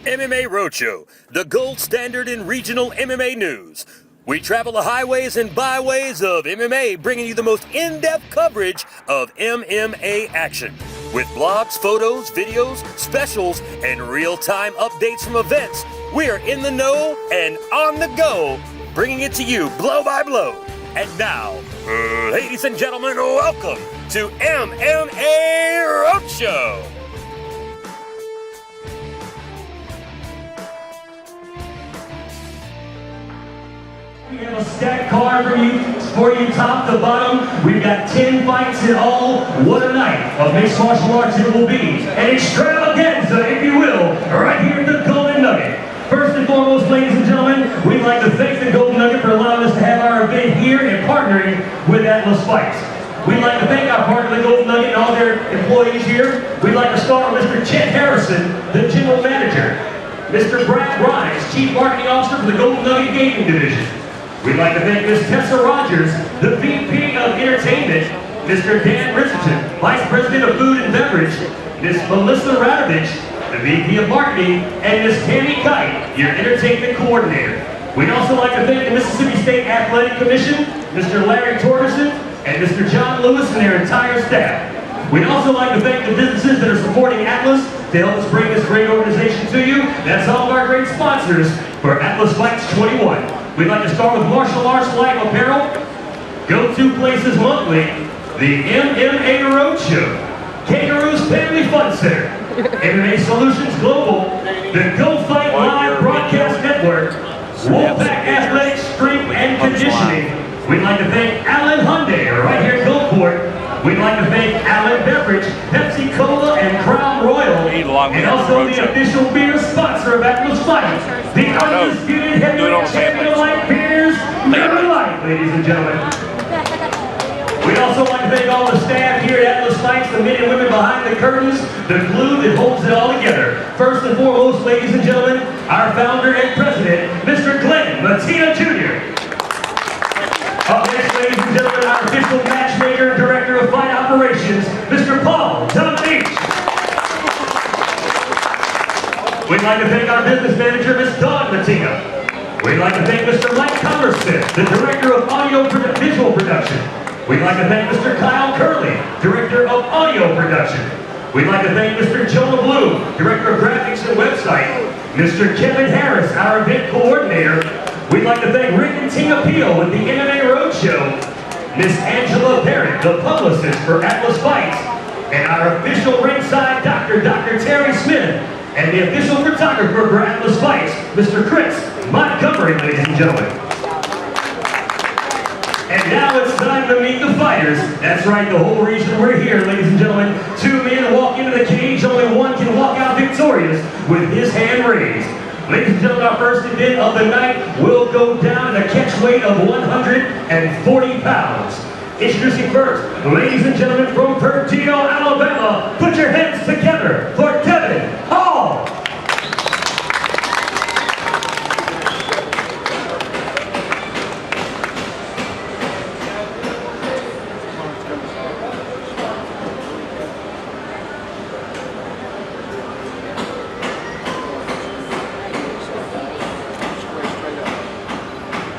MMA Roadshow, the gold standard in regional MMA news. We travel the highways and byways of MMA, bringing you the most in-depth coverage of MMA action. With blogs, photos, videos, specials, and real-time updates from events, we are in the know and on the go, bringing it to you blow by blow. And now, ladies and gentlemen, welcome to MMA Roadshow. We have a stacked card for you top to bottom. We've got 10 fights in all. What a night of mixed martial arts it will be. An extravaganza, if you will, right here at the Golden Nugget. First and foremost, ladies and gentlemen, we'd like to thank the Golden Nugget for allowing us to have our event here and partnering with Atlas Fights. We'd like to thank our partner, the Golden Nugget, and all their employees here. We'd like to start with Mr. Chet Harrison, the General Manager. Mr. Brad Grimes, Chief Marketing Officer for the Golden Nugget Gaming Division. We'd like to thank Ms. Tessa Rogers, the VP of Entertainment, Mr. Dan Richardson, Vice President of Food and Beverage, Ms. Melissa Radovich, the VP of Marketing, and Ms. Tammy Kite, your Entertainment Coordinator. We'd also like to thank the Mississippi State Athletic Commission, Mr. Larry Torgerson, and Mr. John Lewis and their entire staff. We'd also like to thank the businesses that are supporting Atlas to help us bring this great organization to you. That's all of our great sponsors for Atlas Fights 21. We'd like to start with Martial Arts Life Apparel, Go-To Places Monthly, the MMA Roadshow, Kangaroo's Family Fun Center, MMA Solutions Global, the Go Fight Live Broadcast Network, Wolfpack Athletics Strength and Conditioning. We'd like to thank Allen Hyundai right here in Gulfport. We'd like to thank Allen Beverage, Pepsi Cola, and Crown Royal, and also the official beer sponsor of Atlas Fights, the undisputed heavyweight champion of light beers, Miller Lite, ladies and gentlemen. We'd also like to thank all the staff here at Atlas Fights, the men and women behind the curtains, the glue that holds it all together. First and foremost, ladies and gentlemen, our founder and president, Mr. Glenn Matina Jr. Up next, ladies and gentlemen, our official matchmaker and director of fight operations, Mr. Paul Beach. We'd like to thank our business manager, Ms. Dawn Matina. We'd like to thank Mr. Mike Comersmith, the director of visual production. We'd like to thank Mr. Kyle Curley, director of audio production. We'd like to thank Mr. Jonah Blue, director of graphics and website. Mr. Kevin Harris, our event coordinator. We'd like to thank Rick and Tina Peel with the MMA Roadshow, Miss Angela Barrett, the publicist for Atlas Fights, and our official ringside doctor, Dr. Terry Smith, and the official photographer for Atlas Fights, Mr. Chris Montgomery, ladies and gentlemen. And now it's time to meet the fighters. That's right, the whole reason we're here, ladies and gentlemen. Two men walk into the cage, only one can walk out victorious with his hand raised. Ladies and gentlemen, our first event of the night will go down in a catch weight of 140 pounds. Introducing first, ladies and gentlemen, from Pertino, Alabama, put your hands together for Devin Hall.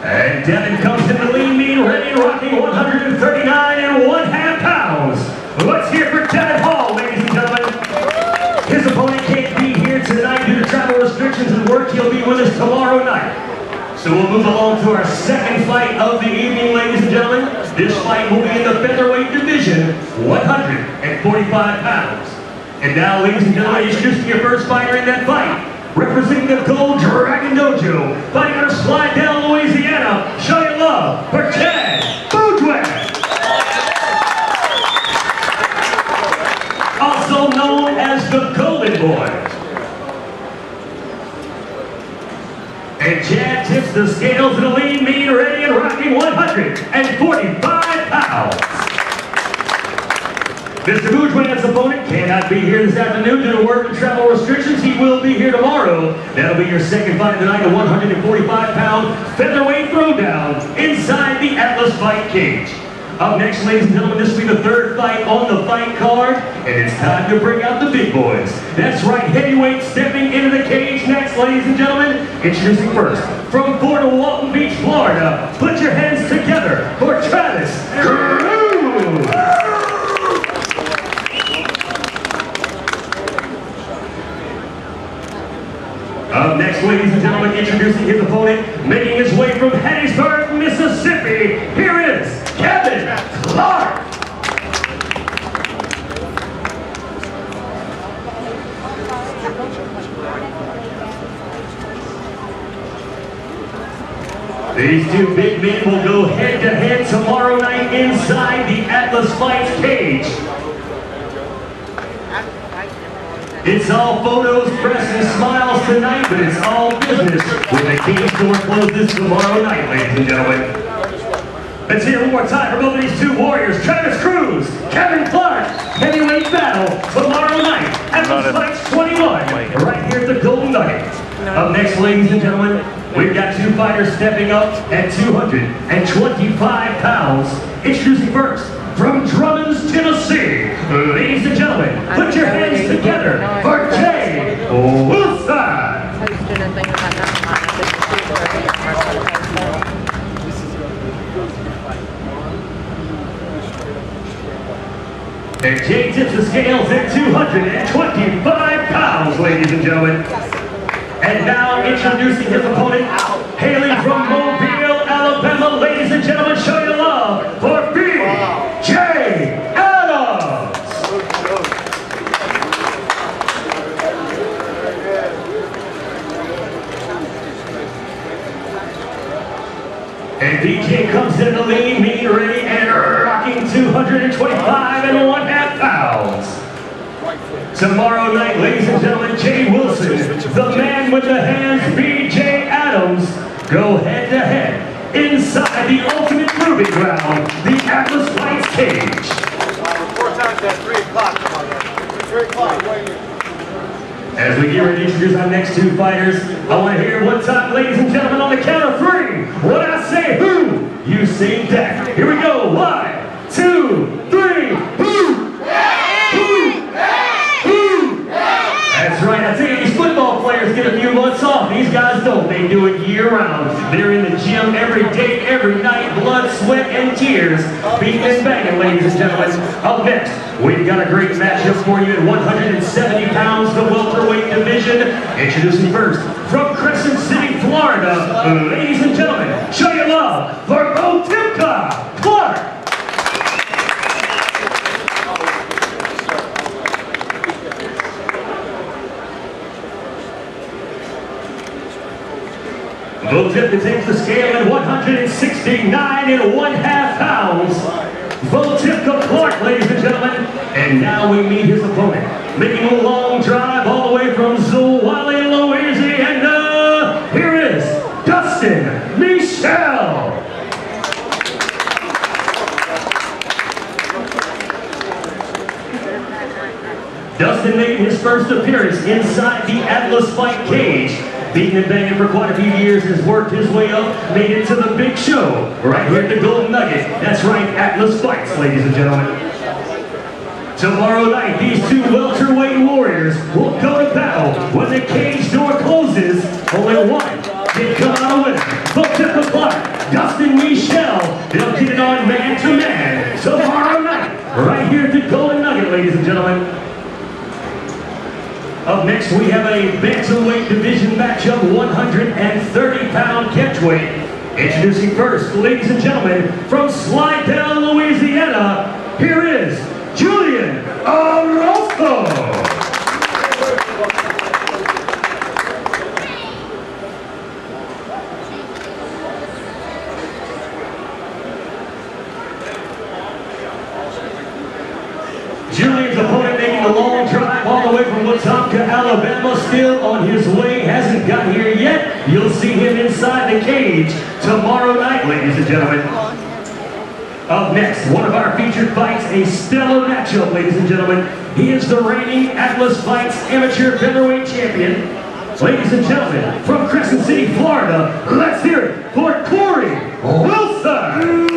And Devin comes in the lean, mean, ready, rocking 139 and 1/2 pounds. Let's hear for Devin Hall, ladies and gentlemen. His opponent can't be here tonight due to travel restrictions and work. He'll be with us tomorrow night. So we'll move along to our second fight of the evening, ladies and gentlemen. This fight will be in the featherweight division, 145 pounds. And now, ladies and gentlemen, introducing your first fighter in that fight. Representing the Gold Dragon Dojo, fighting out of Slidell, Louisiana, show your love for Chad Boudreaux. Also known as the Golden Boy. And Chad tips the scales in the lean, mean, ready, and rocking 145 pounds. Mr. Boudreaux's opponent cannot be here this afternoon due to work and travel restrictions. He will be here tomorrow. That'll be your second fight of the night, a 145-pound featherweight throwdown inside the Atlas Fight cage. Up next, ladies and gentlemen, this will be the third fight on the fight card, and it's time to bring out the big boys. That's right, heavyweight stepping into the cage cage next, ladies and gentlemen. Introducing first, from Fort Walton Beach, Florida, put your hands together for Travis Cruz. Up next, ladies and gentlemen, introducing his opponent, making his way from Hattiesburg, Mississippi, here is Kevin Clark. These two big men will go head-to-head tomorrow night inside the Atlas Fights cage. It's all photos, press, and smiles tonight, but it's all business when the cage door closes tomorrow night, ladies and gentlemen. Let's hear one more time for both of these two warriors, Travis Cruz, Kevin Clark. Heavyweight battle tomorrow night, Atlas Fights 21, right here at the Golden Nugget. Up next, ladies and gentlemen, we've got two fighters stepping up at 225 pounds. Introducing first, from Drummond, Tennessee, ladies and gentlemen, put your hands together for Jay Wilson. Posting a thing about that. And Jay tips the scales at 225 pounds, ladies and gentlemen. And now introducing his opponent, hailing from Mobile, Alabama, ladies and gentlemen, show your love for B.J. Adams. And BJ comes in the lean, mean, ready, and rocking 225.5 pounds. Tomorrow night, ladies and gentlemen, Jay Wilson, the man with the hands, BJ Adams, go head-to-head inside the ultimate proving ground, the Atlas Fights cage. 4 times at 3 o'clock. 3 o'clock. As we get ready to introduce our next two fighters, I want to hear one time, ladies and gentlemen, on the count of 3. When I say who, you say that. Here we go. 1, 2, 3. Who? That's right, I tell you, these football players get a few months off. These guys don't. They do it year-round. They're in the gym every day, every night, blood, sweat, and tears, beating and banging, ladies and gentlemen. Up next, we've got a great matchup for you at 170 pounds, the welterweight division. Introducing first, from Crescent City, Florida, ladies and gentlemen, show your love for Bo Timka Clark. Bo Timka takes the scale at 169.5 pounds. Bo Timka Clark, ladies and gentlemen. And now we meet his opponent, making a long drive all the way from Zwolle, Louisiana. Here is Dustin Michel. Dustin making his first appearance inside the Atlas Fight cage. Beating and banging for quite a few years, has worked his way up, made it to the big show, right here at the Golden Nugget. That's right, Atlas Fights, ladies and gentlemen. Tomorrow night, these two welterweight warriors will go to battle. When the cage door closes, only one can come out a winner. Bo Timka Clark, Dustin Michel, they'll get it on man-to-man tomorrow night, right here at the Golden Nugget, ladies and gentlemen. Up next, we have a bantamweight division matchup, 130-pound catchweight. Introducing first, ladies and gentlemen, from Slidell, Louisiana, here is Julian Orozco. Julian's opponent making a long drive all the way from Wetumpka, Alabama, still on his way, hasn't got here yet. You'll see him inside the cage tomorrow night, ladies and gentlemen. Up next, one of our featured fights, a stellar matchup, ladies and gentlemen. He is the reigning Atlas Fights amateur featherweight champion. Ladies and gentlemen, from Crescent City, Florida, let's hear it for Corey Wilson.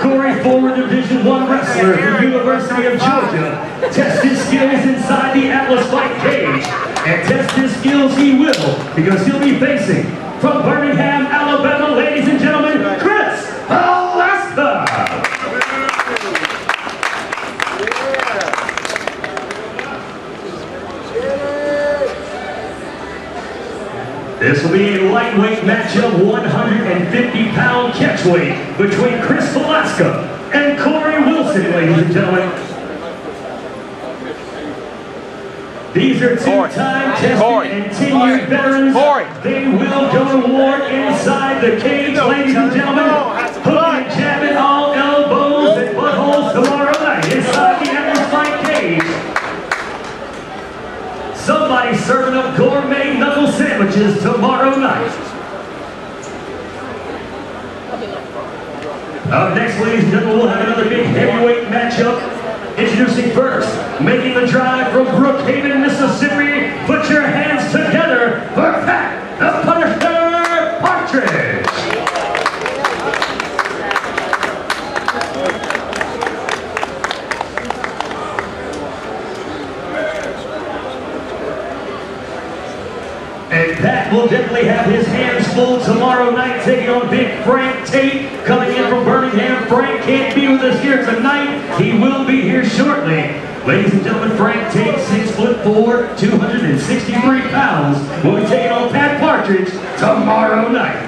Corey, former Division I wrestler from the University of Georgia, test his skills inside the Atlas Fight Cage. And test his skills he will, because he'll be facing, from Birmingham, Alabama, ladies and gentlemen, Chris Velasquez. This will be a lightweight matchup, 150-pound catchweight between Chris Velasquez and Corey Wilson, ladies and gentlemen. These are two-time tested and tenured veterans. They will go to war inside the cage, ladies and gentlemen. Hooking and jabbing all elbows and buttholes tomorrow night inside the Atlas Fight Cage. Somebody serving up gourmet knuckle sandwiches tomorrow night. Up next, ladies and gentlemen, we'll have another big heavyweight matchup. Introducing first, making the drive from Brookhaven, Mississippi. Put your hands together for Pat the Punisher Partridge. And Pat will definitely have his hands full tomorrow night, taking on Big Frank Tate, coming in from Birmingham. Frank can't be with us here tonight. He will be here shortly. Ladies and gentlemen, Frank Tate, 6'4", 263 pounds, will be taking on Pat Partridge tomorrow night.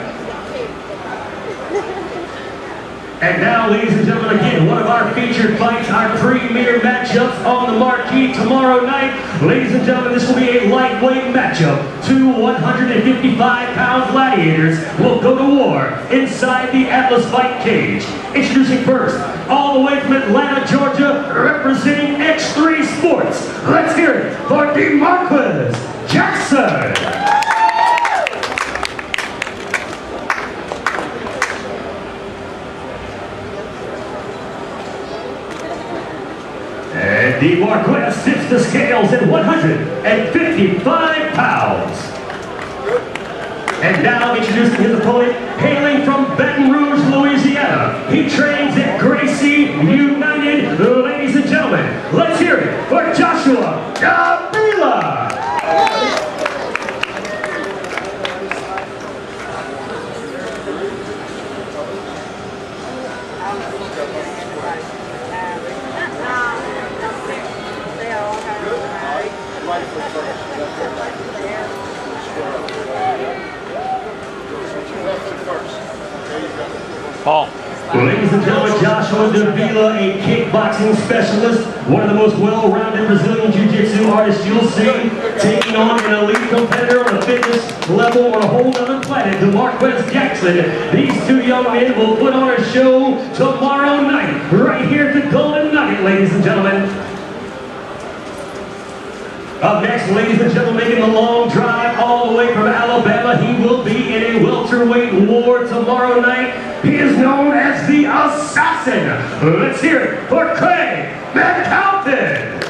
And now, ladies and gentlemen, again, one of our featured fights, our premier matchups on the marquee tomorrow night. Ladies and gentlemen, this will be a lightweight matchup. Two 155-pound gladiators will go to war inside the Atlas Fight Cage. Introducing first, all the way from Atlanta, Georgia, representing X3 Sports. Let's hear it for DeMarquez Jackson. And DeMarquez tips the scales at 155 pounds. And now introducing his opponent, hailing from Baton Rouge, Louisiana. He trains at Gracie United. Ladies and gentlemen, let's hear it for Joshua Davila. Paul. Ladies and gentlemen, Joshua Davila, a kickboxing specialist, one of the most well-rounded Brazilian Jiu-Jitsu artists you'll see, taking on an elite competitor on a fitness level on a whole other planet, DeMarquez Jackson. These two young men will put on a show tomorrow night, right here at the Golden Nugget, ladies and gentlemen. Up next, ladies and gentlemen, making the long drive all the way from Alabama, he will be in a welterweight war tomorrow night. He is known as the Assassin. Let's hear it for Craig McAlpin.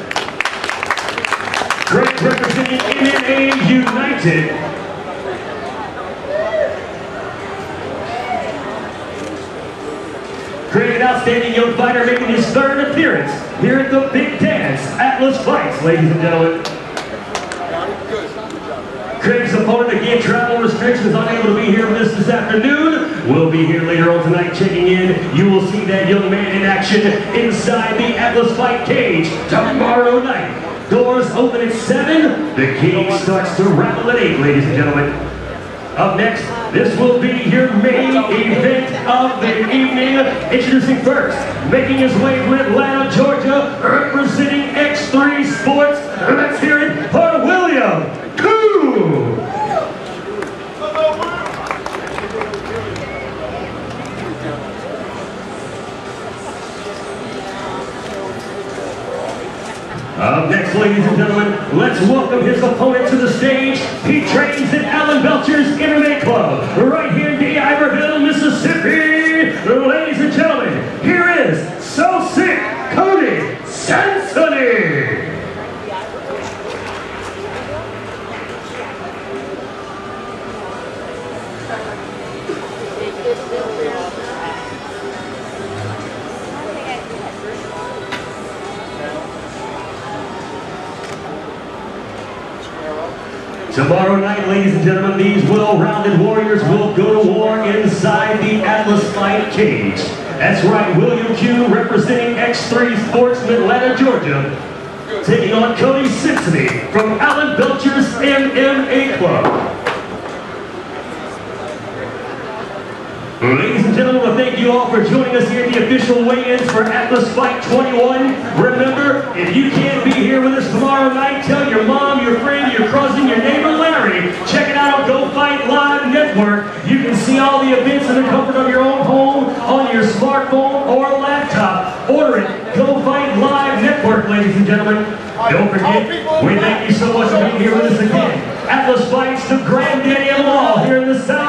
Craig representing MMA United. Craig, an outstanding young fighter, making his third appearance here at the Big Dance Atlas Fights, ladies and gentlemen. Craig's opponent, again, travel restrictions, unable to be here with us this afternoon. Will be here later on tonight checking in. You will see that young man in action inside the Atlas Fight Cage tomorrow night. Doors open at 7. The cage starts to rattle at 8, ladies and gentlemen. Up next, this will be your main event of the evening. Introducing first, making his way from Atlanta, Georgia, representing X3 Sports. Let's hear it for William Koo. Up next, ladies and gentlemen, let's welcome his opponent to the stage. He trains at Alan Belcher's MMA Club, right here in D'Iberville, Mississippi. Ladies and gentlemen, here is So Sick Cody Sansoni. Tomorrow night, ladies and gentlemen, these well-rounded warriors will go to war inside the Atlas Fight Cage. That's right, William Q, representing X3 Sports in Atlanta, Georgia, taking on Cody Simpson from Alan Belcher's MMA Club. Ladies and gentlemen, I thank you all for joining us here at the official weigh-ins for Atlas Fight 21. Remember, if you can't be here with us tomorrow night, tell your mom, your friend, your cousin, your neighbor Larry. Check it out on Go Fight Live Network. You can see all the events in the comfort of your own home, on your smartphone or laptop. Order it, Go Fight Live Network, ladies and gentlemen. Don't forget, we thank you so much for being here with us again. Atlas Fights, the granddaddy of them all here in the South.